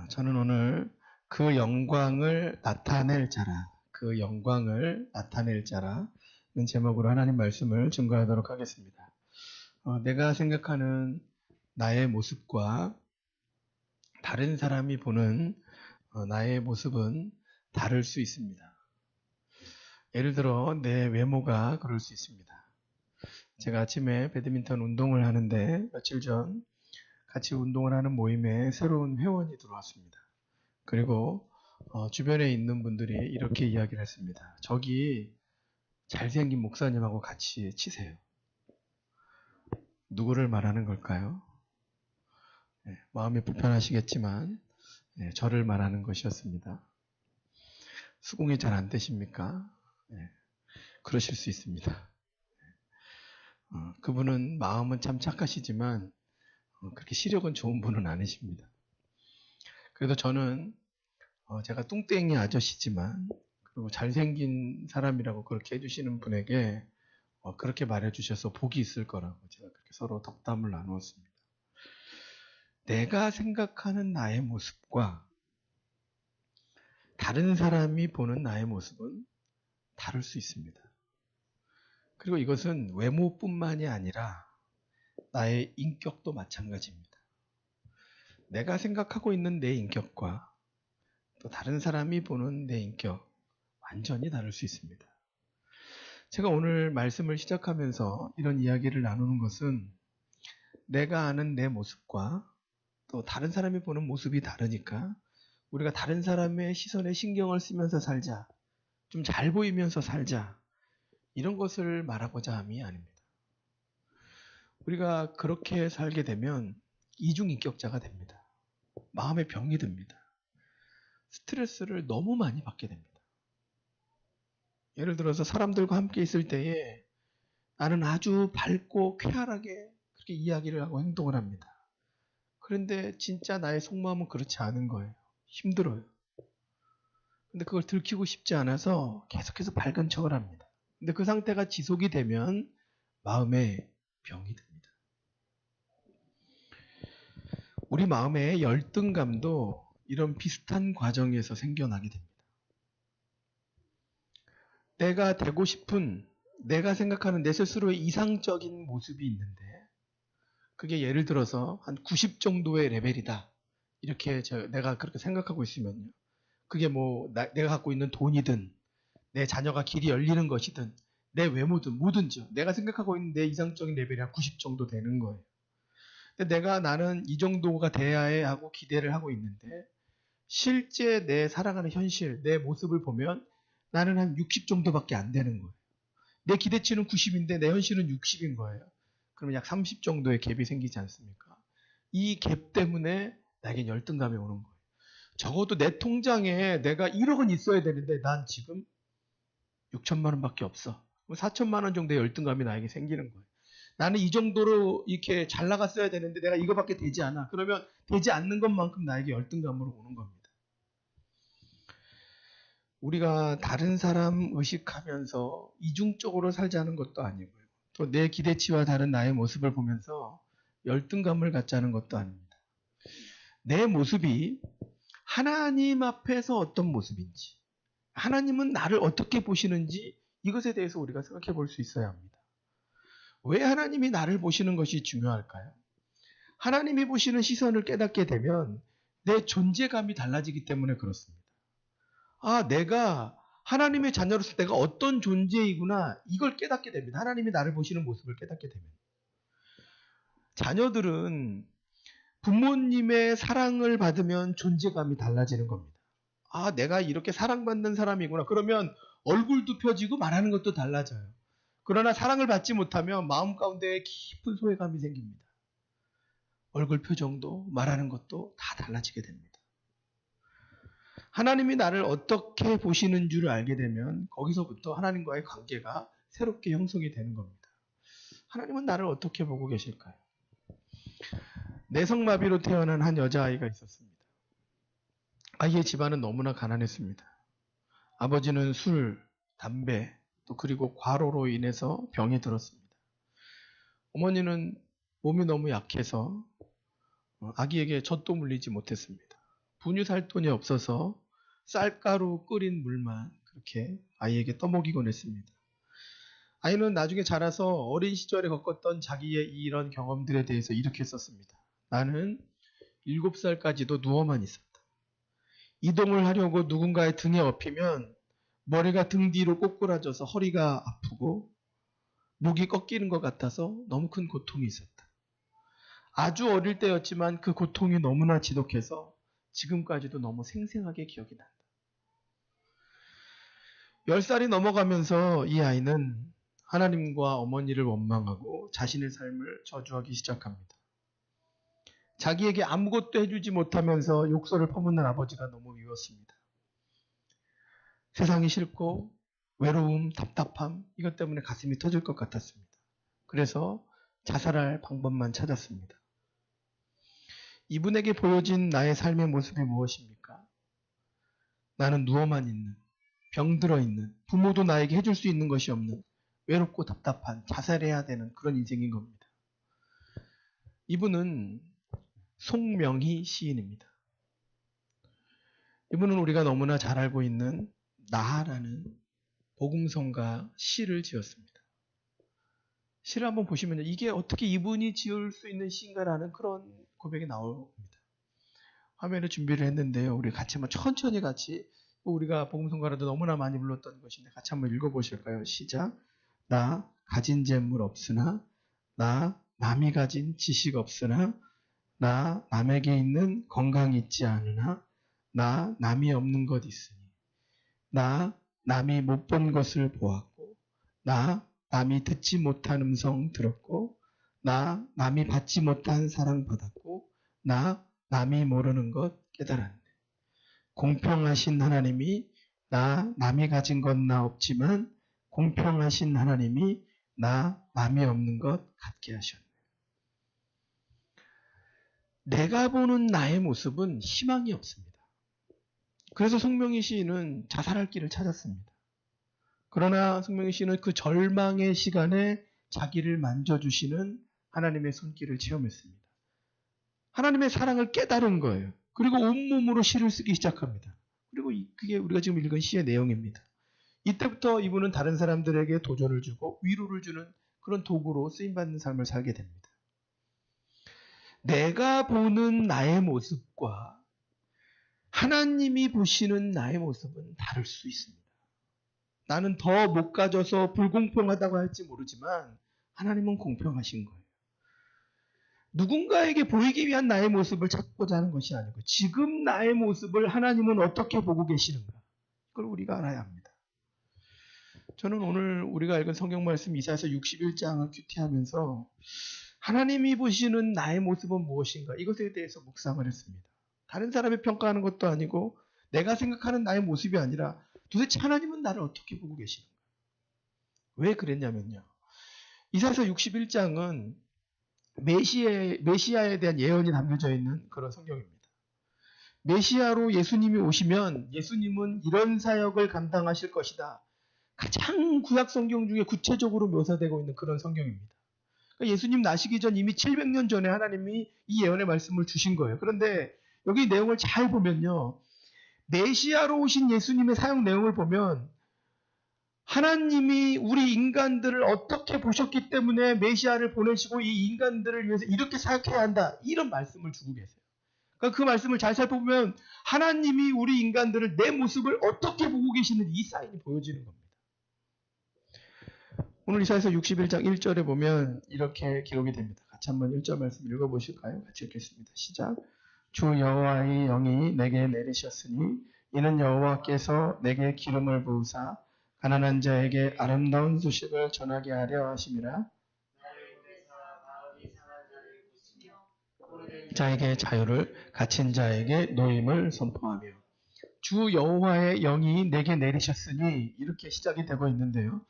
저는 오늘 그 영광을 나타낼 자라, 그 영광을 나타낼 자라는 제목으로 하나님 말씀을 증거하도록 하겠습니다. 내가 생각하는 나의 모습과 다른 사람이 보는 나의 모습은 다를 수 있습니다. 예를 들어 내 외모가 그럴 수 있습니다. 제가 아침에 배드민턴 운동을 하는데 며칠 전 같이 운동을 하는 모임에 새로운 회원이 들어왔습니다. 그리고 주변에 있는 분들이 이렇게 이야기를 했습니다. 저기 잘생긴 목사님하고 같이 치세요. 누구를 말하는 걸까요? 마음이 불편하시겠지만 저를 말하는 것이었습니다. 수긍이 잘 안 되십니까? 그러실 수 있습니다. 그분은 마음은 참 착하시지만 그렇게 시력은 좋은 분은 아니십니다. 그래도 저는 제가 뚱땡이 아저씨지만 그리고 잘생긴 사람이라고 그렇게 해주시는 분에게 그렇게 말해주셔서 복이 있을 거라고 제가 그렇게 서로 덕담을 나누었습니다. 내가 생각하는 나의 모습과 다른 사람이 보는 나의 모습은 다를 수 있습니다. 그리고 이것은 외모뿐만이 아니라 나의 인격도 마찬가지입니다. 내가 생각하고 있는 내 인격과 또 다른 사람이 보는 내 인격 완전히 다를 수 있습니다. 제가 오늘 말씀을 시작하면서 이런 이야기를 나누는 것은 내가 아는 내 모습과 또 다른 사람이 보는 모습이 다르니까 우리가 다른 사람의 시선에 신경을 쓰면서 살자, 좀 잘 보이면서 살자, 이런 것을 말하고자 함이 아닙니다. 우리가 그렇게 살게 되면 이중인격자가 됩니다. 마음에 병이 듭니다. 스트레스를 너무 많이 받게 됩니다. 예를 들어서 사람들과 함께 있을 때에 나는 아주 밝고 쾌활하게 그렇게 이야기를 하고 행동을 합니다. 그런데 진짜 나의 속마음은 그렇지 않은 거예요. 힘들어요. 근데 그걸 들키고 싶지 않아서 계속해서 밝은 척을 합니다. 근데 그 상태가 지속이 되면 마음에 병이 듭니다. 우리 마음의 열등감도 이런 비슷한 과정에서 생겨나게 됩니다. 내가 되고 싶은, 내가 생각하는 내 스스로의 이상적인 모습이 있는데 그게 예를 들어서 한 90 정도의 레벨이다. 이렇게 내가 그렇게 생각하고 있으면요. 그게 뭐 내가 갖고 있는 돈이든 내 자녀가 길이 열리는 것이든 내 외모든 뭐든지요. 내가 생각하고 있는 내 이상적인 레벨이 한 90 정도 되는 거예요. 근데 나는 이 정도가 돼야 해 하고 기대를 하고 있는데 실제 내 살아가는 현실, 내 모습을 보면 나는 한 60 정도밖에 안 되는 거예요. 내 기대치는 90인데 내 현실은 60인 거예요. 그러면 약 30 정도의 갭이 생기지 않습니까? 이 갭 때문에 나에겐 열등감이 오는 거예요. 적어도 내 통장에 내가 1억은 있어야 되는데 난 지금 6천만 원밖에 없어. 4천만 원 정도의 열등감이 나에게 생기는 거예요. 나는 이 정도로 이렇게 잘 나갔어야 되는데 내가 이거밖에 되지 않아. 그러면 되지 않는 것만큼 나에게 열등감으로 오는 겁니다. 우리가 다른 사람 의식하면서 이중적으로 살자는 것도 아니고요. 또 내 기대치와 다른 나의 모습을 보면서 열등감을 갖자는 것도 아닙니다. 내 모습이 하나님 앞에서 어떤 모습인지, 하나님은 나를 어떻게 보시는지 이것에 대해서 우리가 생각해 볼 수 있어야 합니다. 왜 하나님이 나를 보시는 것이 중요할까요? 하나님이 보시는 시선을 깨닫게 되면 내 존재감이 달라지기 때문에 그렇습니다. 내가 하나님의 자녀로서 내가 어떤 존재이구나 이걸 깨닫게 됩니다. 하나님이 나를 보시는 모습을 깨닫게 되면. 자녀들은 부모님의 사랑을 받으면 존재감이 달라지는 겁니다. 내가 이렇게 사랑받는 사람이구나. 그러면 얼굴도 펴지고 말하는 것도 달라져요. 그러나 사랑을 받지 못하면 마음 가운데 깊은 소외감이 생깁니다. 얼굴 표정도 말하는 것도 다 달라지게 됩니다. 하나님이 나를 어떻게 보시는 줄 알게 되면 거기서부터 하나님과의 관계가 새롭게 형성이 되는 겁니다. 하나님은 나를 어떻게 보고 계실까요? 내성마비로 태어난 한 여자아이가 있었습니다. 아이의 집안은 너무나 가난했습니다. 아버지는 술, 담배, 또 그리고 과로로 인해서 병에 들었습니다. 어머니는 몸이 너무 약해서 아기에게 젖도 물리지 못했습니다. 분유 살 돈이 없어서 쌀가루 끓인 물만 그렇게 아이에게 떠먹이곤 했습니다. 아이는 나중에 자라서 어린 시절에 겪었던 자기의 이런 경험들에 대해서 이렇게 썼습니다. 나는 7살까지도 누워만 있었다. 이동을 하려고 누군가의 등에 업히면 머리가 등 뒤로 꼬꾸라져서 허리가 아프고 목이 꺾이는 것 같아서 너무 큰 고통이 있었다. 아주 어릴 때였지만 그 고통이 너무나 지독해서 지금까지도 너무 생생하게 기억이 난다. 10살이 넘어가면서 이 아이는 하나님과 어머니를 원망하고 자신의 삶을 저주하기 시작합니다. 자기에게 아무것도 해주지 못하면서 욕설을 퍼붓는 아버지가 너무 미웠습니다. 세상이 싫고 외로움, 답답함 이것 때문에 가슴이 터질 것 같았습니다. 그래서 자살할 방법만 찾았습니다. 이분에게 보여진 나의 삶의 모습이 무엇입니까? 나는 누워만 있는, 병들어 있는, 부모도 나에게 해줄 수 있는 것이 없는 외롭고 답답한 자살해야 되는 그런 인생인 겁니다. 이분은 송명희 시인입니다. 이분은 우리가 너무나 잘 알고 있는 나라는 복음성가 시를 지었습니다. 시를 한번 보시면요. 이게 어떻게 이분이 지을 수 있는 시인가라는 그런 고백이 나옵니다. 화면에 준비를 했는데요. 우리 같이 한번 천천히 같이 우리가 복음성가라도 너무나 많이 불렀던 것인데 같이 한번 읽어보실까요? 시작. 나 가진 재물 없으나 나 남이 가진 지식 없으나 나 남에게 있는 건강 있지 않으나 나 남이 없는 것 있으니 나 남이 못 본 것을 보았고 나 남이 듣지 못한 음성 들었고 나 남이 받지 못한 사랑 받았고 나 남이 모르는 것 깨달았네. 공평하신 하나님이 나 남이 가진 건 나 없지만 공평하신 하나님이 나 남이 없는 것 갖게 하셨네. 내가 보는 나의 모습은 희망이 없습니다. 그래서 송명희 시인은 자살할 길을 찾았습니다. 그러나 송명희 시인은 그 절망의 시간에 자기를 만져주시는 하나님의 손길을 체험했습니다. 하나님의 사랑을 깨달은 거예요. 그리고 온몸으로 시를 쓰기 시작합니다. 그리고 그게 우리가 지금 읽은 시의 내용입니다. 이때부터 이분은 다른 사람들에게 도전을 주고 위로를 주는 그런 도구로 쓰임받는 삶을 살게 됩니다. 내가 보는 나의 모습과 하나님이 보시는 나의 모습은 다를 수 있습니다. 나는 더 못 가져서 불공평하다고 할지 모르지만 하나님은 공평하신 거예요. 누군가에게 보이기 위한 나의 모습을 찾고자 하는 것이 아니고 지금 나의 모습을 하나님은 어떻게 보고 계시는가 그걸 우리가 알아야 합니다. 저는 오늘 우리가 읽은 성경 말씀 이사야서 61장을 큐티하면서 하나님이 보시는 나의 모습은 무엇인가 이것에 대해서 묵상을 했습니다. 다른 사람이 평가하는 것도 아니고 내가 생각하는 나의 모습이 아니라 도대체 하나님은 나를 어떻게 보고 계시는가. 왜 그랬냐면요. 이사야서 61장은 메시아에 대한 예언이 담겨져 있는 그런 성경입니다. 메시아로 예수님이 오시면 예수님은 이런 사역을 감당하실 것이다. 가장 구약 성경 중에 구체적으로 묘사되고 있는 그런 성경입니다. 그러니까 예수님 나시기 전 이미 700년 전에 하나님이 이 예언의 말씀을 주신 거예요. 그런데 여기 내용을 잘 보면요. 메시아로 오신 예수님의 사역 내용을 보면 하나님이 우리 인간들을 어떻게 보셨기 때문에 메시아를 보내시고 이 인간들을 위해서 이렇게 사역해야 한다. 이런 말씀을 주고 계세요. 그러니까 그 말씀을 잘 살펴보면 하나님이 우리 인간들을 내 모습을 어떻게 보고 계시는지 이 사인이 보여지는 겁니다. 오늘 이사야서 61장 1절에 보면 이렇게 기록이 됩니다. 같이 한번 1절 말씀 읽어보실까요? 같이 읽겠습니다. 시작. 주 여호와의 영이 내게 내리셨으니 이는 여호와께서 내게 기름을 부으사 가난한 자에게 아름다운 소식을 전하게 하려 하심이라. 자에게 자유를 갇힌 자에게 노임을 선포하며. 주 여호와의 영이 내게 내리셨으니 이렇게 시작이 되고 있는데요.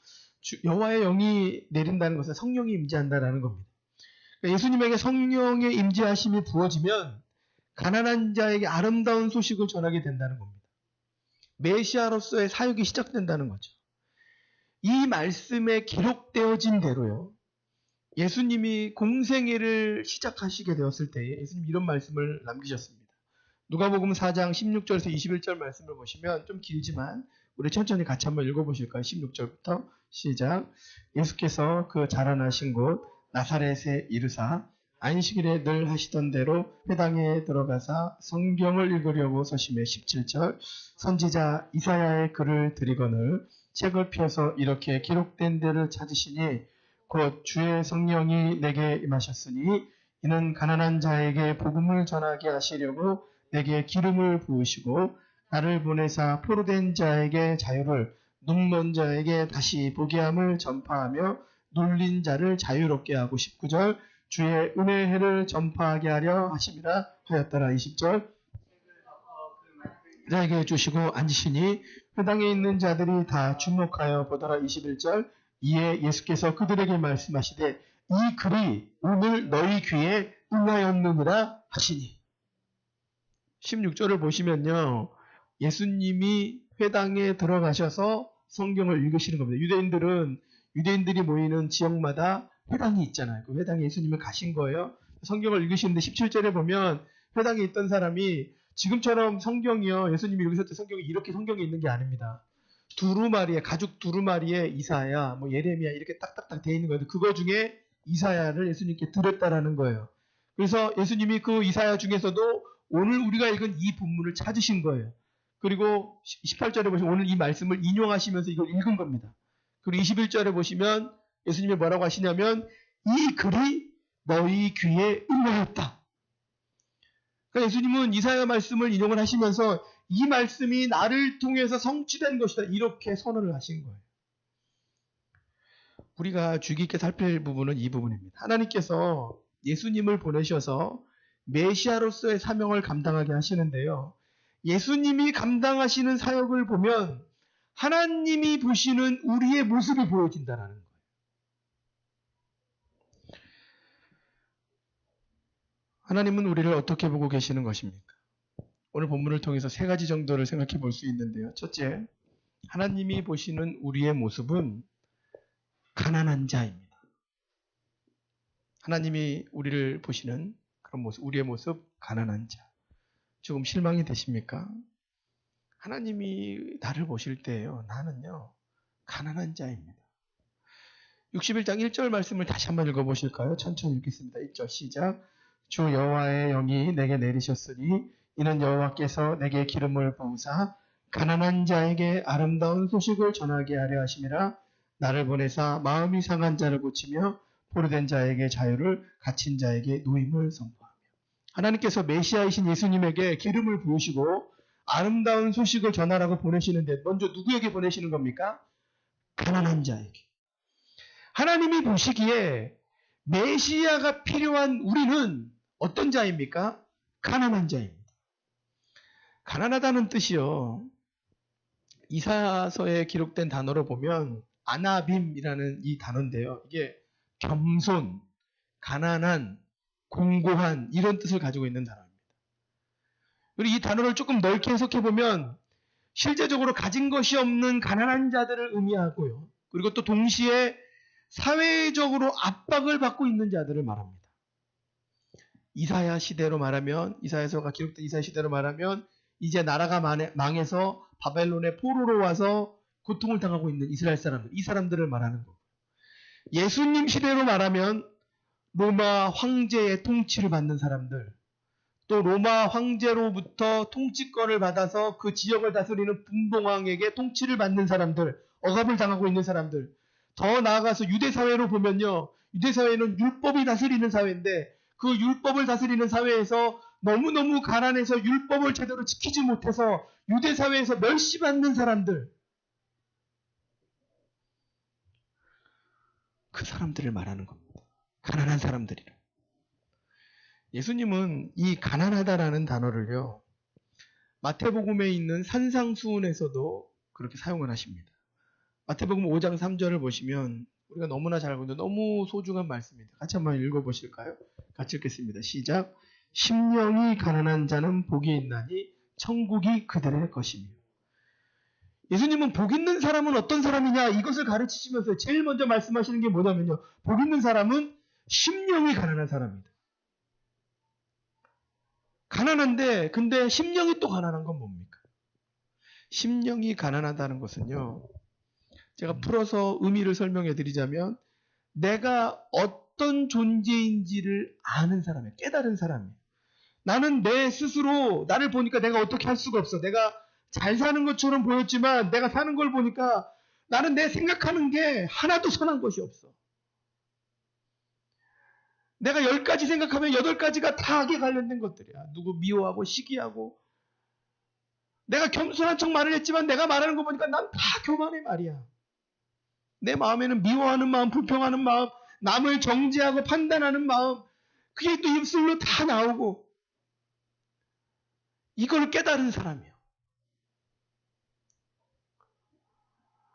여호와의 영이 내린다는 것은 성령이 임재한다라는 겁니다. 그러니까 예수님에게 성령의 임재하심이 부어지면 가난한 자에게 아름다운 소식을 전하게 된다는 겁니다. 메시아로서의 사역이 시작된다는 거죠. 이 말씀에 기록되어진 대로요. 예수님이 공생애를 시작하시게 되었을 때에 예수님이 이런 말씀을 남기셨습니다. 누가복음 4장 16절에서 21절 말씀을 보시면 좀 길지만 우리 천천히 같이 한번 읽어보실까요? 16절부터 시작. 예수께서 그 자라나신 곳 나사렛에 이르사 안식일에 늘 하시던 대로 회당에 들어가사 성경을 읽으려고 서심해 17절 선지자 이사야의 글을 들이거늘 책을 펴서 이렇게 기록된 데를 찾으시니 곧 주의 성령이 내게 임하셨으니 이는 가난한 자에게 복음을 전하게 하시려고 내게 기름을 부으시고 나를 보내사 포로된 자에게 자유를 눈먼 자에게 다시 보게 함을 전파하며 눌린 자를 자유롭게 하고 19절 주의 은혜의 해를 전파하게 하려 하심이라 하였더라. 20절 자에게 주시고 앉으시니 회당에 있는 자들이 다 주목하여 보더라. 21절 이에 예수께서 그들에게 말씀하시되 이 글이 오늘 너희 귀에 응하였느니라 하시니 16절을 보시면요. 예수님이 회당에 들어가셔서 성경을 읽으시는 겁니다. 유대인들이 모이는 지역마다 회당이 있잖아요. 그 회당에 예수님이 가신 거예요. 성경을 읽으시는데 17절에 보면 회당에 있던 사람이 지금처럼 성경이요. 예수님이 읽으셨던 성경이 이렇게 성경에 있는 게 아닙니다. 두루마리에, 가죽 두루마리에 이사야, 예레미야 이렇게 딱딱딱 되어 있는 거예요. 그거 중에 이사야를 예수님께 드렸다라는 거예요. 그래서 예수님이 그 이사야 중에서도 오늘 우리가 읽은 이 본문을 찾으신 거예요. 그리고 18절에 보시면 오늘 이 말씀을 인용하시면서 이걸 읽은 겁니다. 그리고 21절에 보시면 예수님이 뭐라고 하시냐면 이 글이 너희 귀에 응하였다. 그러니까 예수님은 이사야 말씀을 인용을 하시면서 이 말씀이 나를 통해서 성취된 것이다. 이렇게 선언을 하신 거예요. 우리가 주의 깊게 살필 부분은 이 부분입니다. 하나님께서 예수님을 보내셔서 메시아로서의 사명을 감당하게 하시는데요. 예수님이 감당하시는 사역을 보면 하나님이 보시는 우리의 모습이 보여진다는 거예요. 하나님은 우리를 어떻게 보고 계시는 것입니까? 오늘 본문을 통해서 세 가지 정도를 생각해 볼 수 있는데요. 첫째, 하나님이 보시는 우리의 모습은 가난한 자입니다. 하나님이 우리를 보시는 그런 모습, 우리의 모습, 가난한 자. 조금 실망이 되십니까? 하나님이 나를 보실 때요, 나는요, 가난한 자입니다. 61장 1절 말씀을 다시 한번 읽어보실까요? 천천히 읽겠습니다. 1절 시작. 주 여호와의 영이 내게 내리셨으니 이는 여호와께서 내게 기름을 부으사 가난한 자에게 아름다운 소식을 전하게 하려 하심이라. 나를 보내사 마음이 상한 자를 고치며 포로된 자에게 자유를 갇힌 자에게 노임을 선포하며. 하나님께서 메시아이신 예수님에게 기름을 부으시고 아름다운 소식을 전하라고 보내시는데 먼저 누구에게 보내시는 겁니까? 가난한 자에게. 하나님이 보시기에 메시아가 필요한 우리는 어떤 자입니까? 가난한 자입니다. 가난하다는 뜻이요. 이사야서에 기록된 단어로 보면 아나빔이라는 이 단어인데요. 이게 겸손, 가난한, 공고한 이런 뜻을 가지고 있는 단어입니다. 그리고 이 단어를 조금 넓게 해석해보면 실제적으로 가진 것이 없는 가난한 자들을 의미하고요. 그리고 또 동시에 사회적으로 압박을 받고 있는 자들을 말합니다. 이사야 시대로 말하면, 이사야서가 기록된 이사야 시대로 말하면 이제 나라가 망해서 바벨론의 포로로 와서 고통을 당하고 있는 이스라엘 사람들, 이 사람들을 말하는 거고, 예수님 시대로 말하면 로마 황제의 통치를 받는 사람들, 또 로마 황제로부터 통치권을 받아서 그 지역을 다스리는 분봉왕에게 통치를 받는 사람들, 억압을 당하고 있는 사람들, 더 나아가서 유대사회로 보면요, 유대사회는 율법이 다스리는 사회인데 그 율법을 다스리는 사회에서 너무너무 가난해서 율법을 제대로 지키지 못해서 유대사회에서 멸시받는 사람들, 그 사람들을 말하는 겁니다. 가난한 사람들이라. 예수님은 이 가난하다라는 단어를요, 마태복음에 있는 산상수훈에서도 그렇게 사용을 하십니다. 마태복음 5장 3절을 보시면 우리가 너무나 잘 알고 있는 너무 소중한 말씀입니다. 같이 한번 읽어보실까요? 같이 읽겠습니다. 시작. 심령이 가난한 자는 복이 있나니 천국이 그들의 것이며. 예수님은 복 있는 사람은 어떤 사람이냐 이것을 가르치시면서 제일 먼저 말씀하시는 게 뭐냐면요, 복 있는 사람은 심령이 가난한 사람입니다. 가난한데 근데 심령이 또 가난한 건 뭡니까? 심령이 가난하다는 것은요. 제가 풀어서 의미를 설명해 드리자면 내가 어떤 존재인지를 아는 사람이에요. 깨달은 사람이에요. 나는 내 스스로 나를 보니까 내가 어떻게 할 수가 없어. 내가 잘 사는 것처럼 보였지만 내가 사는 걸 보니까 나는 내 생각하는 게 하나도 선한 것이 없어. 내가 10가지 생각하면 8가지가 다 악에 관련된 것들이야. 누구 미워하고 시기하고. 내가 겸손한 척 말을 했지만 내가 말하는 거 보니까 난 다 교만의 말이야. 내 마음에는 미워하는 마음, 불평하는 마음, 남을 정죄하고 판단하는 마음, 그게 또 입술로 다 나오고. 이걸 깨달은 사람이에요.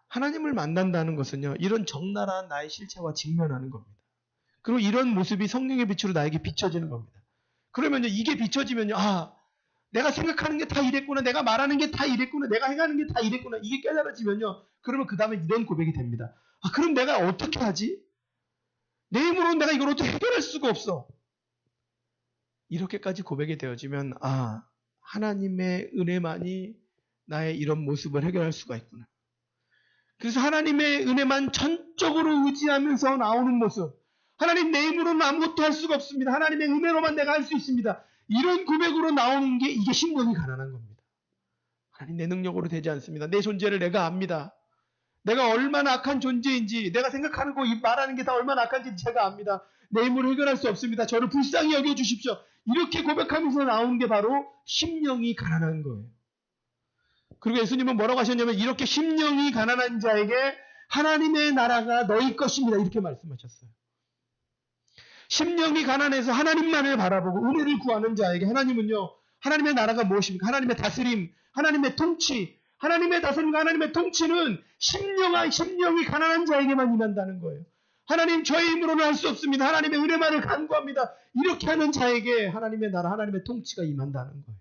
하나님을 만난다는 것은요, 이런 적나라한 나의 실체와 직면하는 겁니다. 그리고 이런 모습이 성령의 빛으로 나에게 비춰지는 겁니다. 그러면요, 이게 비춰지면요, 아, 내가 생각하는 게 다 이랬구나, 내가 말하는 게 다 이랬구나, 내가 행하는 게 다 이랬구나, 이게 깨달아지면요, 그러면 그 다음에 이런 고백이 됩니다. 아, 그럼 내가 어떻게 하지? 내 힘으로는 내가 이걸 어떻게 해결할 수가 없어. 이렇게까지 고백이 되어지면, 아, 하나님의 은혜만이 나의 이런 모습을 해결할 수가 있구나. 그래서 하나님의 은혜만 전적으로 의지하면서 나오는 모습. 하나님 내 힘으로는 아무것도 할 수가 없습니다. 하나님의 은혜로만 내가 할 수 있습니다. 이런 고백으로 나오는 게 이게 심령이 가난한 겁니다. 하나님 내 능력으로 되지 않습니다. 내 존재를 내가 압니다. 내가 얼마나 악한 존재인지, 내가 생각하는 거, 말하는 게 다 얼마나 악한지 제가 압니다. 내 힘으로 해결할 수 없습니다. 저를 불쌍히 여겨주십시오. 이렇게 고백하면서 나오는 게 바로 심령이 가난한 거예요. 그리고 예수님은 뭐라고 하셨냐면 이렇게 심령이 가난한 자에게 하나님의 나라가 너희 것입니다. 이렇게 말씀하셨어요. 심령이 가난해서 하나님만을 바라보고 은혜를 구하는 자에게 하나님은요. 하나님의 나라가 무엇입니까? 하나님의 다스림, 하나님의 통치, 하나님의 다스림과 하나님의 통치는 심령이 가난한 자에게만 임한다는 거예요. 하나님 저의 힘으로는 할 수 없습니다. 하나님의 은혜만을 간구합니다. 이렇게 하는 자에게 하나님의 나라, 하나님의 통치가 임한다는 거예요.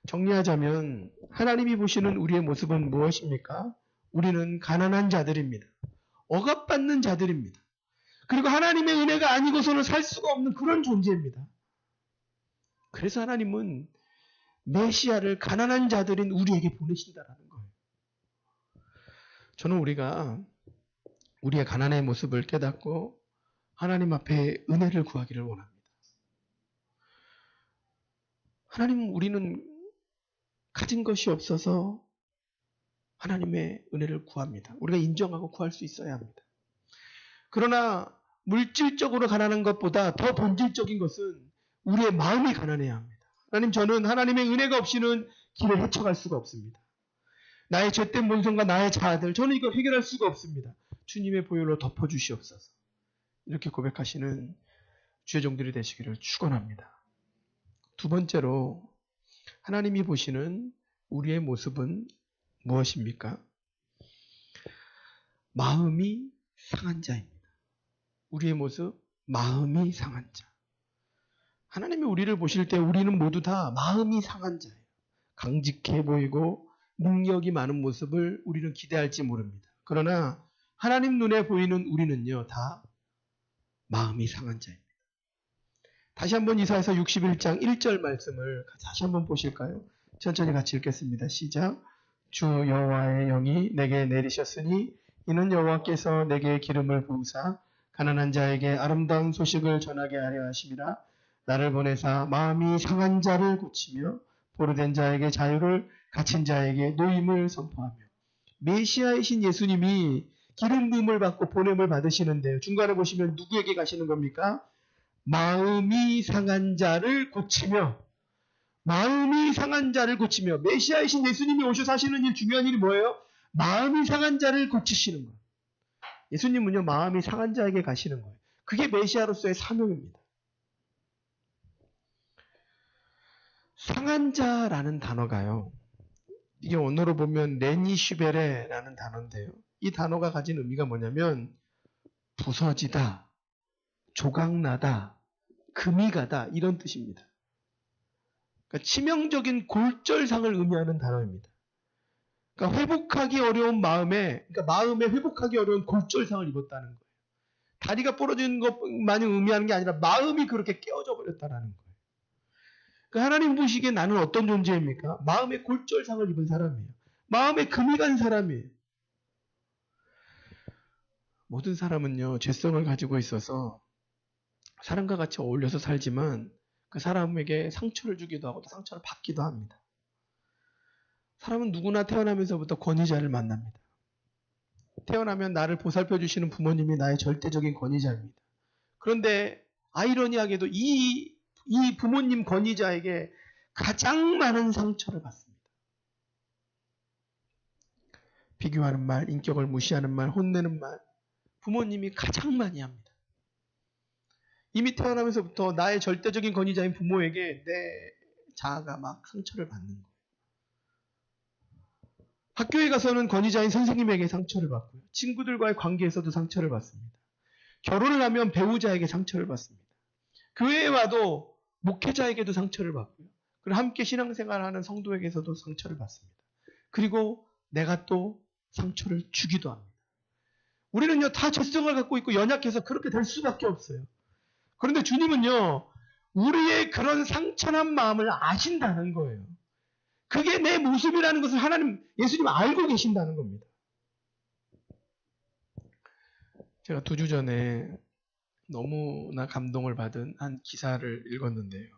정리하자면 하나님이 보시는 우리의 모습은 무엇입니까? 우리는 가난한 자들입니다. 억압받는 자들입니다. 그리고 하나님의 은혜가 아니고서는 살 수가 없는 그런 존재입니다. 그래서 하나님은 메시아를 가난한 자들인 우리에게 보내신다라는 거예요. 저는 우리가 우리의 가난의 모습을 깨닫고 하나님 앞에 은혜를 구하기를 원합니다. 하나님, 우리는 가진 것이 없어서 하나님의 은혜를 구합니다. 우리가 인정하고 구할 수 있어야 합니다. 그러나 물질적으로 가난한 것보다 더 본질적인 것은 우리의 마음이 가난해야 합니다. 하나님, 저는 하나님의 은혜가 없이는 길을 헤쳐갈 수가 없습니다. 나의 죄된 본성과 나의 자아들, 저는 이걸 해결할 수가 없습니다. 주님의 보혈로 덮어주시옵소서. 이렇게 고백하시는 주의 종들이 되시기를 축원합니다. 두 번째로 하나님이 보시는 우리의 모습은 무엇입니까? 마음이 상한 자입니다. 우리의 모습, 마음이 상한 자. 하나님이 우리를 보실 때 우리는 모두 다 마음이 상한 자예요. 강직해 보이고 능력이 많은 모습을 우리는 기대할지 모릅니다. 그러나 하나님 눈에 보이는 우리는요, 다 마음이 상한 자입니다. 다시 한번 이사야서 61장 1절 말씀을 다시 한번 보실까요? 천천히 같이 읽겠습니다. 시작. 주 여호와의 영이 내게 내리셨으니 이는 여호와께서 내게 기름을 부으사 가난한 자에게 아름다운 소식을 전하게 하려 하심이라. 나를 보내사 마음이 상한 자를 고치며 보루된 자에게 자유를, 갇힌 자에게 노임을 선포하며. 메시아이신 예수님이 기름 부음을 받고 보냄을 받으시는데요. 중간에 보시면 누구에게 가시는 겁니까? 마음이 상한 자를 고치며, 마음이 상한 자를 고치며. 메시아이신 예수님이 오셔서 하시는 일, 중요한 일이 뭐예요? 마음이 상한 자를 고치시는 거예요. 예수님은요, 마음이 상한 자에게 가시는 거예요. 그게 메시아로서의 사명입니다. 상한 자라는 단어가요, 이게 언어로 보면 레니슈베레라는 단어인데요. 이 단어가 가진 의미가 뭐냐면 부서지다, 조각나다, 금이 가다, 이런 뜻입니다. 그러니까 치명적인 골절상을 의미하는 단어입니다. 그러니까 회복하기 어려운 그러니까 마음에 회복하기 어려운 골절상을 입었다는 거예요. 다리가 부러지는 것만이 의미하는 게 아니라 마음이 그렇게 깨어져 버렸다는 거예요. 그 하나님 보시기에 나는 어떤 존재입니까? 마음의 골절상을 입은 사람이에요. 마음에 금이 간 사람이에요. 모든 사람은요, 죄성을 가지고 있어서 사람과 같이 어울려서 살지만 그 사람에게 상처를 주기도 하고 또 상처를 받기도 합니다. 사람은 누구나 태어나면서부터 권위자를 만납니다. 태어나면 나를 보살펴 주시는 부모님이 나의 절대적인 권위자입니다. 그런데 아이러니하게도 이 부모님 권위자에게 가장 많은 상처를 받습니다. 비교하는 말, 인격을 무시하는 말, 혼내는 말, 부모님이 가장 많이 합니다. 이미 태어나면서부터 나의 절대적인 권위자인 부모에게 내 자아가 막 상처를 받는 거예요. 학교에 가서는 권위자인 선생님에게 상처를 받고요. 친구들과의 관계에서도 상처를 받습니다. 결혼을 하면 배우자에게 상처를 받습니다. 교회에 와도 목회자에게도 상처를 받고요. 그리고 함께 신앙생활하는 성도에게서도 상처를 받습니다. 그리고 내가 또 상처를 주기도 합니다. 우리는요, 다 죄성을 갖고 있고 연약해서 그렇게 될 수밖에 없어요. 그런데 주님은요, 우리의 그런 상처난 마음을 아신다는 거예요. 그게 내 모습이라는 것을 예수님 알고 계신다는 겁니다. 제가 2주 전에 너무나 감동을 받은 한 기사를 읽었는데요.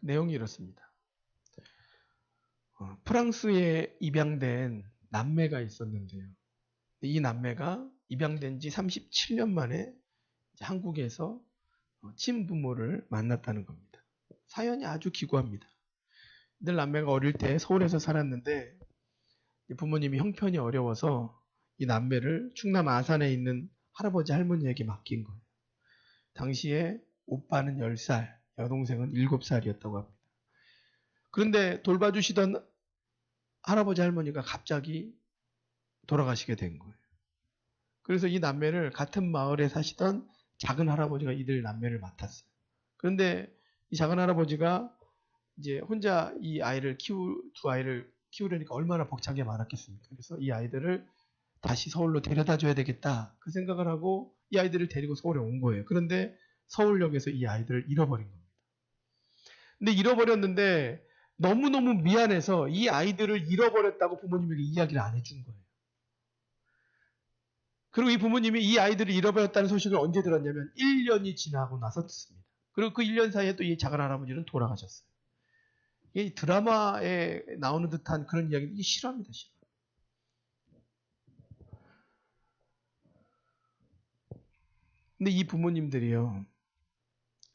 내용이 이렇습니다. 프랑스에 입양된 남매가 있었는데요. 이 남매가 입양된 지 37년 만에 한국에서 친부모를 만났다는 겁니다. 사연이 아주 기구합니다. 이들 남매가 어릴 때 서울에서 살았는데 부모님이 형편이 어려워서 이 남매를 충남 아산에 있는 할아버지 할머니에게 맡긴 거예요. 당시에 오빠는 10살, 여동생은 7살이었다고 합니다. 그런데 돌봐주시던 할아버지 할머니가 갑자기 돌아가시게 된 거예요. 그래서 이 남매를 같은 마을에 사시던 작은 할아버지가 이들 남매를 맡았어요. 그런데 이 작은 할아버지가 이제 혼자 두 아이를 키우려니까 얼마나 벅차게 많았겠습니까? 그래서 이 아이들을 다시 서울로 데려다 줘야 되겠다. 그 생각을 하고 이 아이들을 데리고 서울에 온 거예요. 그런데 서울역에서 이 아이들을 잃어버린 겁니다. 근데 잃어버렸는데 너무너무 미안해서 이 아이들을 잃어버렸다고 부모님에게 이야기를 안 해준 거예요. 그리고 이 부모님이 이 아이들을 잃어버렸다는 소식을 언제 들었냐면 1년이 지나고 나서 듣습니다. 그리고 그 1년 사이에 또 이 작은 할아버지는 돌아가셨어요. 이 드라마에 나오는 듯한 그런 이야기는 이게 싫어합니다. 싫어. 근데 이 부모님들이요,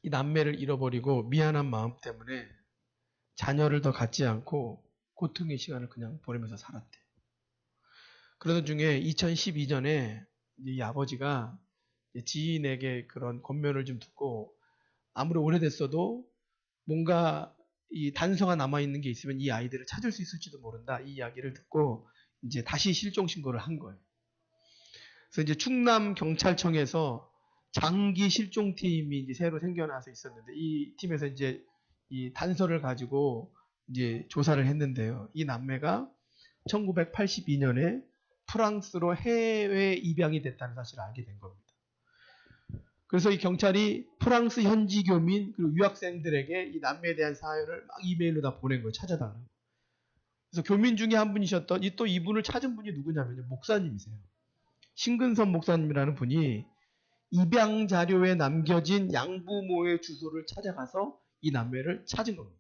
이 남매를 잃어버리고 미안한 마음 때문에 자녀를 더 갖지 않고 고통의 시간을 그냥 보내면서 살았대요. 그러던 중에 2012년에 이 아버지가 지인에게 그런 권면을 좀 듣고 아무리 오래됐어도 뭔가 이 단서가 남아있는 게 있으면 이 아이들을 찾을 수 있을지도 모른다. 이 이야기를 듣고 이제 다시 실종 신고를 한 거예요. 그래서 이제 충남경찰청에서 장기 실종팀이 이제 새로 생겨나서 있었는데 이 팀에서 이제 이 단서를 가지고 이제 조사를 했는데요. 이 남매가 1982년에 프랑스로 해외 입양이 됐다는 사실을 알게 된 겁니다. 그래서 이 경찰이 프랑스 현지 교민 그리고 유학생들에게 이 남매에 대한 사연을 막 이메일로 다 보낸 거예요. 찾아달라고. 그래서 교민 중에 한 분이셨던 또 이분을 찾은 분이 누구냐면요. 목사님이세요. 신근선 목사님이라는 분이 입양 자료에 남겨진 양부모의 주소를 찾아가서 이 남매를 찾은 겁니다.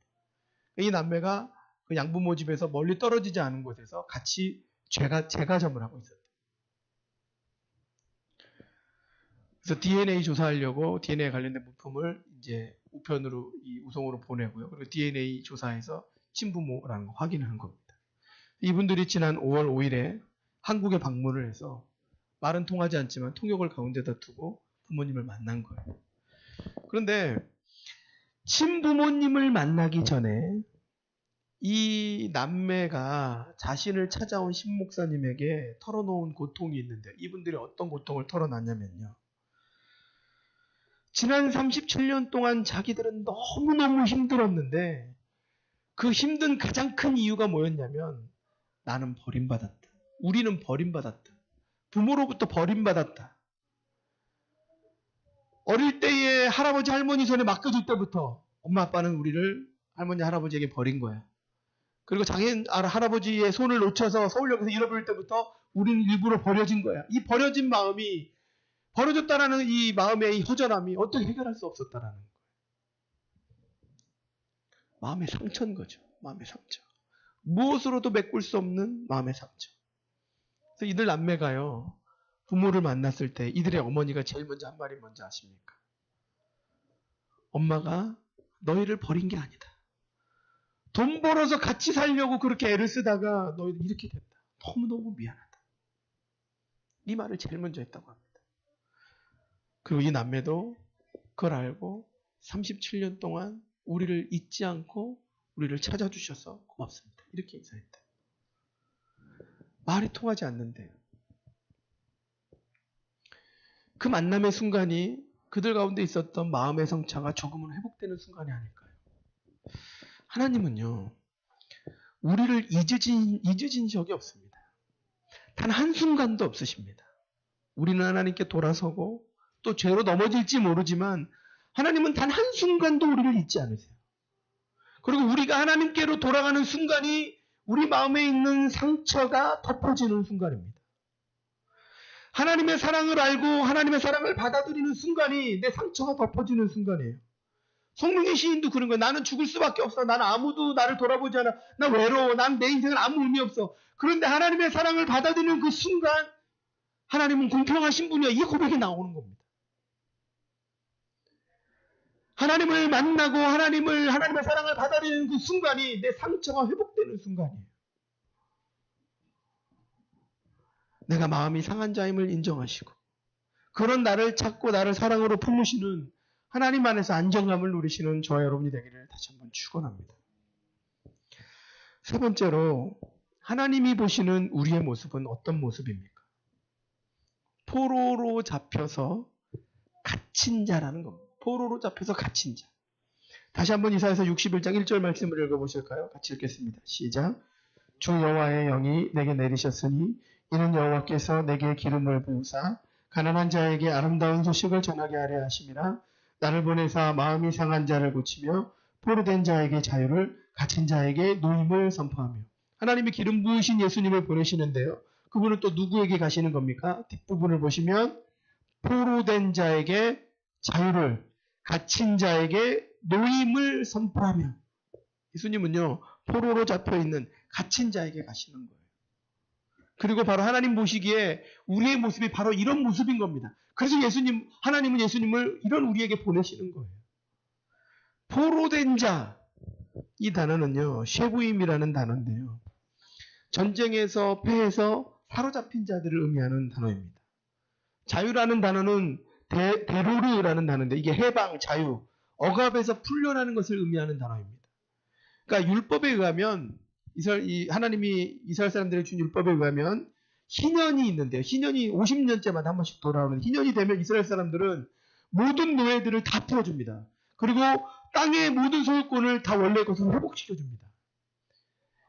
이 남매가 그 양부모 집에서 멀리 떨어지지 않은 곳에서 같이 재가점을 하고 있었대요. 그래서 DNA 조사하려고 DNA 관련된 물품을 이제 우편으로 우송으로 보내고요. 그리고 DNA 조사해서 친부모라는 거 확인한 겁니다. 이분들이 지난 5월 5일에 한국에 방문을 해서 말은 통하지 않지만 통역을 가운데다 두고 부모님을 만난 거예요. 그런데 친부모님을 만나기 전에 이 남매가 자신을 찾아온 신목사님에게 털어놓은 고통이 있는데 이분들이 어떤 고통을 털어놨냐면요. 지난 37년 동안 자기들은 너무너무 힘들었는데 그 힘든 가장 큰 이유가 뭐였냐면 나는 버림받았다. 우리는 버림받았다. 부모로부터 버림받았다. 어릴 때에 할아버지 할머니 손에 맡겨질 때부터 엄마 아빠는 우리를 할머니 할아버지에게 버린 거야. 그리고 자기 할아버지의 손을 놓쳐서 서울역에서 잃어버릴 때부터 우리는 일부러 버려진 거야. 이 버려진 마음이, 버려졌다라는 이 마음의 이 허전함이 어떻게 해결할 수 없었다라는 거예요. 마음의 상처인 거죠. 마음의 상처. 무엇으로도 메꿀 수 없는 마음의 상처. 그래서 이들 남매가요, 부모를 만났을 때 이들의 어머니가 제일 먼저 한 말이 뭔지 아십니까? 엄마가 너희를 버린 게 아니다. 돈 벌어서 같이 살려고 그렇게 애를 쓰다가 너희들 이렇게 됐다. 너무너무 미안하다. 이 말을 제일 먼저 했다고 합니다. 그리고 이 남매도 그걸 알고 37년 동안 우리를 잊지 않고 우리를 찾아주셔서 고맙습니다. 이렇게 인사했다. 말이 통하지 않는데 그 만남의 순간이 그들 가운데 있었던 마음의 상처가 조금은 회복되는 순간이 아닐까요? 하나님은요, 우리를 잊으신 적이 없습니다. 단 한순간도 없으십니다. 우리는 하나님께 돌아서고 또 죄로 넘어질지 모르지만 하나님은 단 한순간도 우리를 잊지 않으세요. 그리고 우리가 하나님께로 돌아가는 순간이 우리 마음에 있는 상처가 덮어지는 순간입니다. 하나님의 사랑을 알고 하나님의 사랑을 받아들이는 순간이 내 상처가 덮어지는 순간이에요. 성령의 시인도 그런 거예요. 나는 죽을 수밖에 없어. 나는 아무도 나를 돌아보지 않아. 나 외로워. 난 내 인생은 아무 의미 없어. 그런데 하나님의 사랑을 받아들이는 그 순간 하나님은 공평하신 분이야. 이 고백이 나오는 겁니다. 하나님을 만나고 하나님의 사랑을 받아들이는 그 순간이 내 상처가 회복되는 순간이에요. 내가 마음이 상한 자임을 인정하시고 그런 나를 찾고 나를 사랑으로 품으시는 하나님 안에서 안정감을 누리시는 저와 여러분이 되기를 다시 한번 축원합니다. 세 번째로 하나님이 보시는 우리의 모습은 어떤 모습입니까? 포로로 잡혀서 갇힌 자라는 겁니다. 포로로 잡혀서 갇힌 자. 다시 한번 이사야서 61장 1절 말씀을 읽어보실까요? 같이 읽겠습니다. 시작. 주 여호와의 영이 내게 내리셨으니 이는 여호와께서 내게 기름을 부으사 가난한 자에게 아름다운 소식을 전하게 하려 하심이라. 나를 보내사 마음이 상한 자를 고치며 포로된 자에게 자유를, 갇힌 자에게 노임을 선포하며. 하나님이 기름 부으신 예수님을 보내시는데요. 그분은 또 누구에게 가시는 겁니까? 뒷부분을 보시면 포로된 자에게 자유를, 갇힌 자에게 노임을 선포하며. 예수님은요, 포로로 잡혀있는 갇힌 자에게 가시는 거예요. 그리고 바로 하나님 보시기에 우리의 모습이 바로 이런 모습인 겁니다. 그래서 하나님은 예수님을 이런 우리에게 보내시는 거예요. 포로된 자, 이 단어는요, 쉐부임이라는 단어인데요. 전쟁에서 패해서 사로잡힌 자들을 의미하는 단어입니다. 자유라는 단어는 데로르라는 단어인데 이게 해방, 자유, 억압에서 풀려나는 것을 의미하는 단어입니다. 그러니까 율법에 의하면 하나님이 이스라엘 사람들에게 준 율법에 의하면 희년이 있는데요. 희년이 50년째마다 한 번씩 돌아오는데 희년이 되면 이스라엘 사람들은 모든 노예들을 다 풀어줍니다. 그리고 땅의 모든 소유권을 다 원래의 것으로 회복시켜줍니다.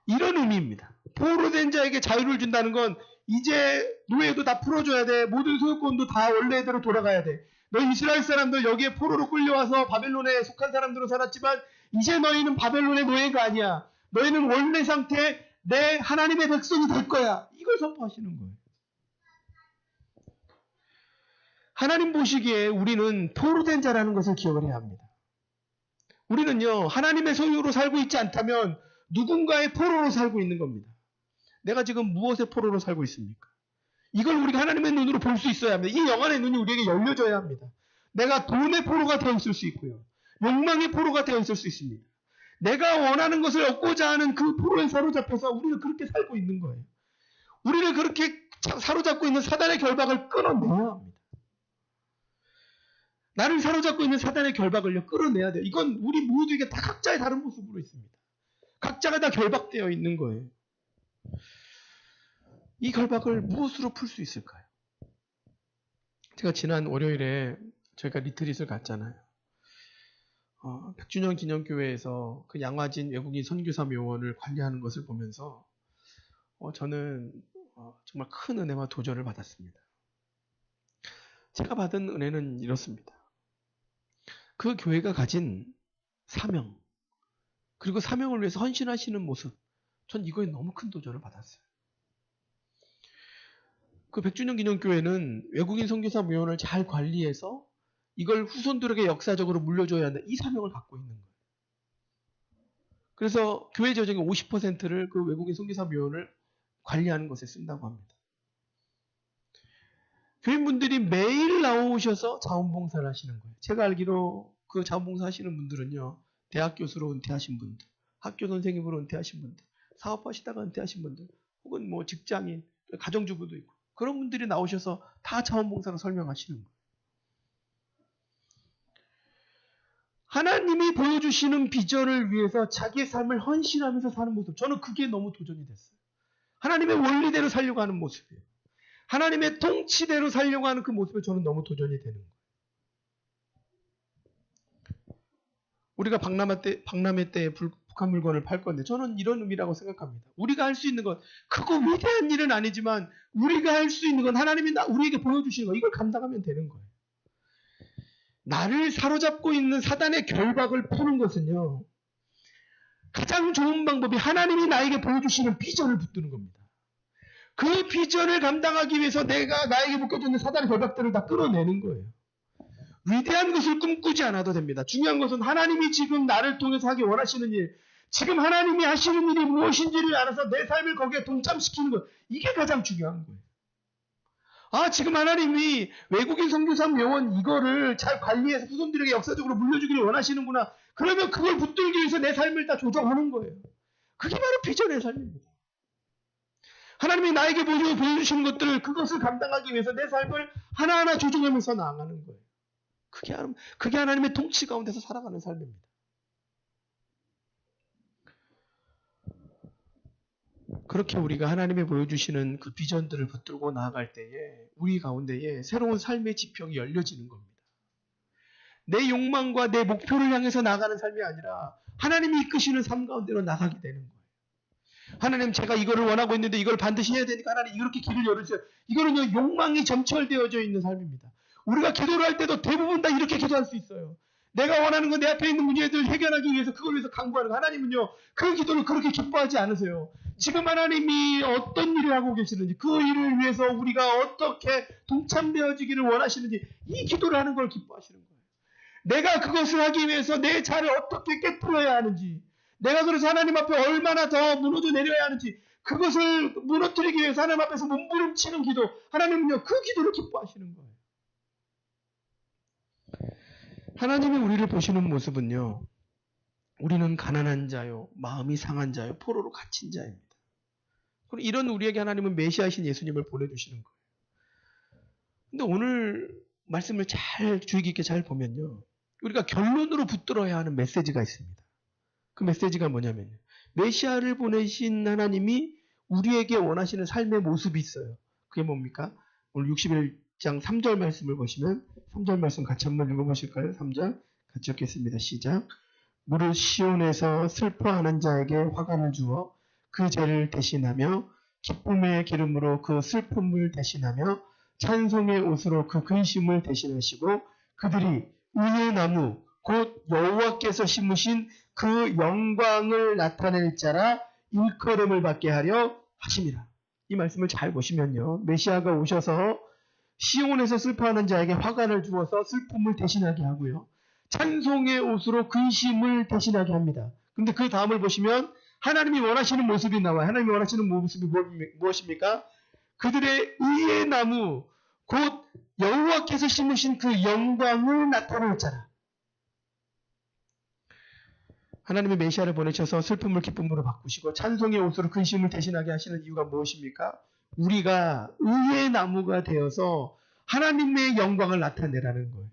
이런 의미입니다. 포로된 자에게 자유를 준다는 건 이제 노예도 다 풀어줘야 돼. 모든 소유권도 다 원래대로 돌아가야 돼. 너희 이스라엘 사람들 여기에 포로로 끌려와서 바벨론에 속한 사람들로 살았지만 이제 너희는 바벨론의 노예가 아니야. 너희는 원래 상태 내 하나님의 백성이 될 거야. 이걸 선포하시는 거예요. 하나님 보시기에 우리는 포로된 자라는 것을 기억을 해야 합니다. 우리는요, 하나님의 소유로 살고 있지 않다면 누군가의 포로로 살고 있는 겁니다. 내가 지금 무엇의 포로로 살고 있습니까? 이걸 우리가 하나님의 눈으로 볼 수 있어야 합니다. 이 영안의 눈이 우리에게 열려져야 합니다. 내가 돈의 포로가 되어 있을 수 있고요. 욕망의 포로가 되어 있을 수 있습니다. 내가 원하는 것을 얻고자 하는 그 포로에 사로잡혀서 우리는 그렇게 살고 있는 거예요. 우리를 그렇게 사로잡고 있는 사단의 결박을 끊어내야 합니다. 나를 사로잡고 있는 사단의 결박을요, 끌어내야 돼요. 이건 우리 모두에게 다 각자의 다른 모습으로 있습니다. 각자가 다 결박되어 있는 거예요. 이 결박을 무엇으로 풀 수 있을까요? 제가 지난 월요일에 저희가 리트릿을 갔잖아요. 100주년 기념교회에서 그 양화진 외국인 선교사 묘원을 관리하는 것을 보면서 저는 정말 큰 은혜와 도전을 받았습니다. 제가 받은 은혜는 이렇습니다. 그 교회가 가진 사명, 그리고 사명을 위해서 헌신하시는 모습, 전 이거에 너무 큰 도전을 받았어요. 그 100주년 기념교회는 외국인 선교사 묘원을 잘 관리해서 이걸 후손들에게 역사적으로 물려줘야 한다. 이 사명을 갖고 있는 거예요. 그래서 교회 재정의 50%를 그 외국인 선교사 묘원을 관리하는 것에 쓴다고 합니다. 교인분들이 매일 나오셔서 자원봉사를 하시는 거예요. 제가 알기로 그 자원봉사 하시는 분들은요, 대학 교수로 은퇴하신 분들, 학교 선생님으로 은퇴하신 분들, 사업하시다가 은퇴하신 분들, 혹은 뭐 직장인, 가정주부도 있고, 그런 분들이 나오셔서 다 자원봉사로 설명하시는 거예요. 하나님이 보여주시는 비전을 위해서 자기의 삶을 헌신하면서 사는 모습, 저는 그게 너무 도전이 됐어요. 하나님의 원리대로 살려고 하는 모습이에요. 하나님의 통치대로 살려고 하는 그 모습에 저는 너무 도전이 되는 거예요. 우리가 박람회 때 북한 물건을 팔 건데 저는 이런 의미라고 생각합니다. 우리가 할 수 있는 건 크고 위대한 일은 아니지만 우리가 할 수 있는 건 하나님이 우리에게 보여주시는 거, 이걸 감당하면 되는 거예요. 나를 사로잡고 있는 사단의 결박을 푸는 것은요, 가장 좋은 방법이 하나님이 나에게 보여주시는 비전을 붙드는 겁니다. 그 비전을 감당하기 위해서 내가 나에게 묶여있는 사단의 결박들을 다 끌어내는 거예요. 위대한 것을 꿈꾸지 않아도 됩니다. 중요한 것은 하나님이 지금 나를 통해서 하기 원하시는 일, 지금 하나님이 하시는 일이 무엇인지를 알아서 내 삶을 거기에 동참시키는 것, 이게 가장 중요한 거예요. 아, 지금 하나님이 외국인 선교사 묘원 이거를 잘 관리해서 후손들에게 역사적으로 물려주기를 원하시는구나. 그러면 그걸 붙들기 위해서 내 삶을 다 조정하는 거예요. 그게 바로 비전의 삶입니다. 하나님이 나에게 보여주시는 것들, 그것을 감당하기 위해서 내 삶을 하나하나 조정하면서 나아가는 거예요. 그게 하나님의 통치 가운데서 살아가는 삶입니다. 그렇게 우리가 하나님이 보여주시는 그 비전들을 붙들고 나아갈 때에 우리 가운데에 새로운 삶의 지평이 열려지는 겁니다. 내 욕망과 내 목표를 향해서 나가는 삶이 아니라 하나님이 이끄시는 삶 가운데로 나가게 되는 거예요. 하나님, 제가 이거를 원하고 있는데 이걸 반드시 해야 되니까 하나님 이렇게 길을 열어주세요. 이거는요, 욕망이 점철되어져 있는 삶입니다. 우리가 기도를 할 때도 대부분 다 이렇게 기도할 수 있어요. 내가 원하는 건 내 앞에 있는 문제들을 해결하기 위해서 그걸 위해서 강구하는 거. 하나님은요, 그 기도를 그렇게 기뻐하지 않으세요. 지금 하나님이 어떤 일을 하고 계시는지, 그 일을 위해서 우리가 어떻게 동참되어지기를 원하시는지, 이 기도를 하는 걸 기뻐하시는 거예요. 내가 그것을 하기 위해서 내 자를 어떻게 깨뜨려야 하는지, 내가 그래서 하나님 앞에 얼마나 더 무너져 내려야 하는지, 그것을 무너뜨리기 위해서 하나님 앞에서 몸부림치는 기도, 하나님은요, 그 기도를 기뻐하시는 거예요. 하나님이 우리를 보시는 모습은요, 우리는 가난한 자요, 마음이 상한 자요, 포로로 갇힌 자입니다. 이런 우리에게 하나님은 메시아이신 예수님을 보내주시는 거예요. 근데 오늘 말씀을 잘 주의 깊게 잘 보면요, 우리가 결론으로 붙들어야 하는 메시지가 있습니다. 그 메시지가 뭐냐면요, 메시아를 보내신 하나님이 우리에게 원하시는 삶의 모습이 있어요. 그게 뭡니까? 오늘 61장 3절 말씀을 보시면 3절 말씀 같이 한번 읽어보실까요? 3절 같이 읽겠습니다. 시작. 무릇 시온에서 슬퍼하는 자에게 화관을 주어 그 죄를 대신하며 기쁨의 기름으로 그 슬픔을 대신하며 찬송의 옷으로 그 근심을 대신하시고 그들이 의의 나무 곧 여호와께서 심으신 그 영광을 나타낼 자라 일컬음을 받게 하려 하심이라. 이 말씀을 잘 보시면요, 메시아가 오셔서 시온에서 슬퍼하는 자에게 화관을 주어서 슬픔을 대신하게 하고요, 찬송의 옷으로 근심을 대신하게 합니다. 근데 그 다음을 보시면 하나님이 원하시는 모습이 나와요. 하나님이 원하시는 모습이 무엇입니까? 그들의 의의 나무 곧 여호와께서 심으신 그 영광을 나타낼 자라. 하나님의 메시아를 보내셔서 슬픔을 기쁨으로 바꾸시고 찬송의 옷으로 근심을 대신하게 하시는 이유가 무엇입니까? 우리가 의의 나무가 되어서 하나님의 영광을 나타내라는 거예요.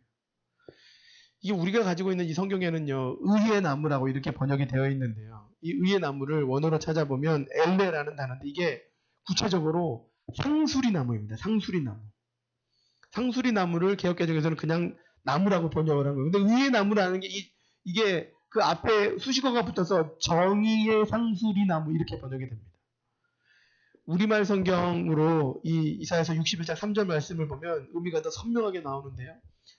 이게 우리가 가지고 있는 이 성경에는요, 의의 나무라고 이렇게 번역이 되어 있는데요, 이 의의 나무를 원어로 찾아보면 엘레라는 단어인데 이게 구체적으로 상수리 나무입니다. 상수리 나무. 상수리 나무를 개역개정에서는 그냥 나무라고 번역을 한 거예요. 근데 의의 나무라는 게 이게 그 앞에 수식어가 붙어서 정의의 상수리 나무 이렇게 번역이 됩니다. 우리말 성경으로 이 이사야서 61장 3절 말씀을 보면 의미가 더 선명하게 나오는데요.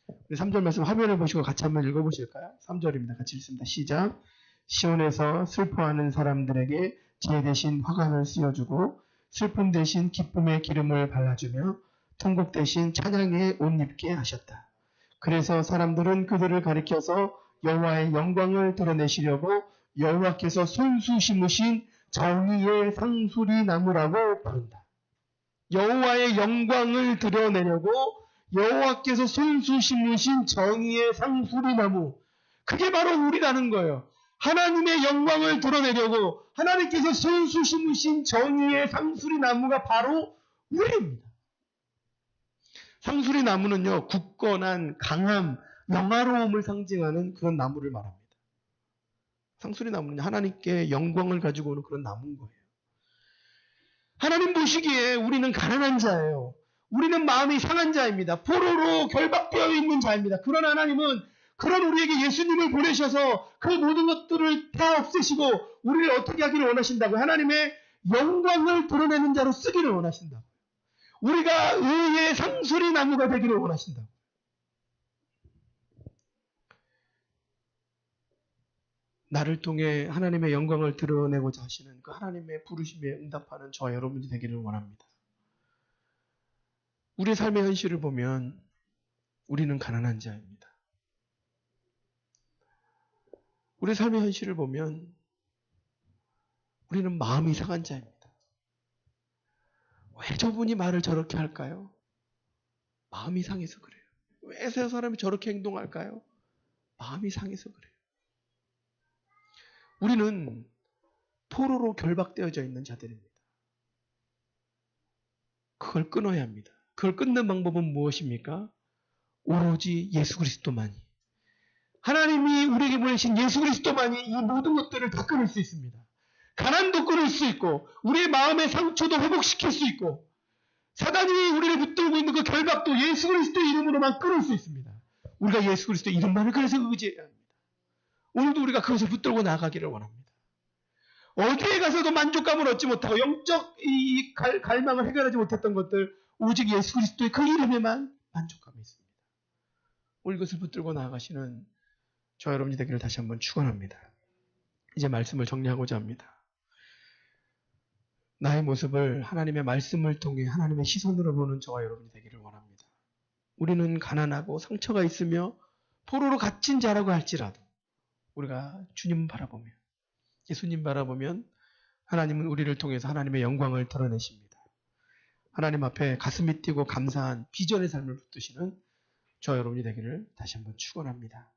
우리 3절 말씀 화면을 보시고 같이 한번 읽어보실까요? 3절입니다. 같이 읽습니다. 시작. 시온에서 슬퍼하는 사람들에게 제 대신 화관을 씌워주고 슬픔 대신 기쁨의 기름을 발라주며 통곡 대신 찬양의 옷 입게 하셨다. 그래서 사람들은 그들을 가리켜서 여호와의 영광을 드러내시려고 여호와께서 손수 심으신 정의의 상수리 나무라고 부른다. 여호와의 영광을 드러내려고 여호와께서 손수 심으신 정의의 상수리 나무, 그게 바로 우리라는 거예요. 하나님의 영광을 드러내려고 하나님께서 손수 심으신 정의의 상수리 나무가 바로 우리입니다. 상수리 나무는요, 굳건한 강함, 영화로움을 상징하는 그런 나무를 말합니다. 상수리 나무는 하나님께 영광을 가지고 오는 그런 나무인 거예요. 하나님 보시기에 우리는 가난한 자예요. 우리는 마음이 상한 자입니다. 포로로 결박되어 있는 자입니다. 그러나 하나님은 그런 우리에게 예수님을 보내셔서 그 모든 것들을 다 없애시고 우리를 어떻게 하기를 원하신다고? 하나님의 영광을 드러내는 자로 쓰기를 원하신다고. 우리가 의의 상수리 나무가 되기를 원하신다고. 나를 통해 하나님의 영광을 드러내고자 하시는 그 하나님의 부르심에 응답하는 저와 여러분이 되기를 원합니다. 우리의 삶의 현실을 보면 우리는 가난한 자입니다. 우리의 삶의 현실을 보면 우리는 마음이 상한 자입니다. 왜 저분이 말을 저렇게 할까요? 마음이 상해서 그래요. 왜 저 사람이 저렇게 행동할까요? 마음이 상해서 그래요. 우리는 포로로 결박되어져 있는 자들입니다. 그걸 끊어야 합니다. 그걸 끊는 방법은 무엇입니까? 오로지 예수 그리스도만이. 하나님이 우리에게 보내신 예수 그리스도만이 이 모든 것들을 다 끊을 수 있습니다. 가난도 끊을 수 있고 우리의 마음의 상처도 회복시킬 수 있고 사단이 우리를 붙들고 있는 그 결박도 예수 그리스도의 이름으로만 끊을 수 있습니다. 우리가 예수 그리스도의 이름만을 그래서 의지해야 합니다. 오늘도 우리가 그것을 붙들고 나아가기를 원합니다. 어디에 가서도 만족감을 얻지 못하고 영적 갈망을 해결하지 못했던 것들 오직 예수 그리스도의 그 이름에만 만족감이 있습니다. 오늘 이것을 붙들고 나아가시는 저 여러분이 되기를 다시 한번 축원합니다. 이제 말씀을 정리하고자 합니다. 나의 모습을 하나님의 말씀을 통해 하나님의 시선으로 보는 저와 여러분이 되기를 원합니다. 우리는 가난하고 상처가 있으며 포로로 갇힌 자라고 할지라도 우리가 주님 바라보면 예수님 바라보면 하나님은 우리를 통해서 하나님의 영광을 드러내십니다. 하나님 앞에 가슴이 뛰고 감사한 비전의 삶을 붙드시는 저 여러분이 되기를 다시 한번 축원합니다.